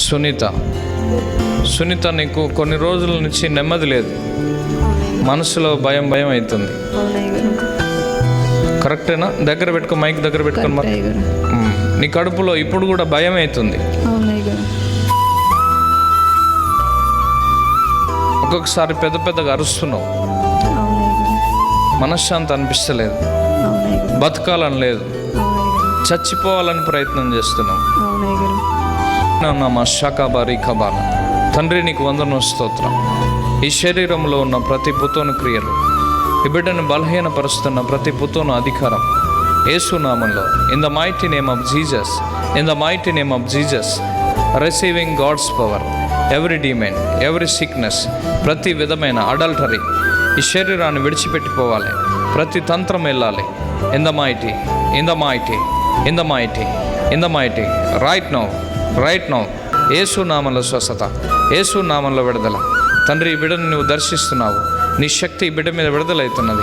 సునీత నీకు కొన్ని రోజుల నుంచి నెమ్మది లేదు, మనసులో భయం అవుతుంది. కరెక్టేనా? దగ్గర పెట్టుకో, మైక్ దగ్గర పెట్టుకొని మరి. నీ కడుపులో ఇప్పుడు కూడా భయం అవుతుంది. ఒక్కొక్కసారి పెద్దగా అరుస్తున్నావు, మనశ్శాంతి అనిపిస్తలేదు, బతకాలని లేదు, చచ్చిపోవాలని ప్రయత్నం చేస్తున్నావు. మా శాఖాబారి కబాల తండ్రి, నీకు వందనం స్తోత్రం. ఈ శరీరంలో ఉన్న ప్రతి పుతోను క్రియలు, ఈ బిడ్డను బలహీనపరుస్తున్న ప్రతి పుతోను అధికారం యేసు నామంలో, in the mighty name of Jesus, in the mighty name of Jesus, receiving God's power, every demon, every sickness, ప్రతి విధమైన అడల్టరీ ఈ శరీరాన్ని విడిచిపెట్టిపోవాలి, ప్రతి తంత్రం వెళ్ళాలి. In the mighty, in the mighty, in the mighty, in the mighty, right now యేసు నామంలో స్వస్థత, యేసు నామంలో విడుదల. తండ్రి, ఈ బిడ్డను నువ్వు దర్శిస్తున్నావు, నీ శక్తి ఈ బిడ్డ మీద విడుదలవుతున్నది.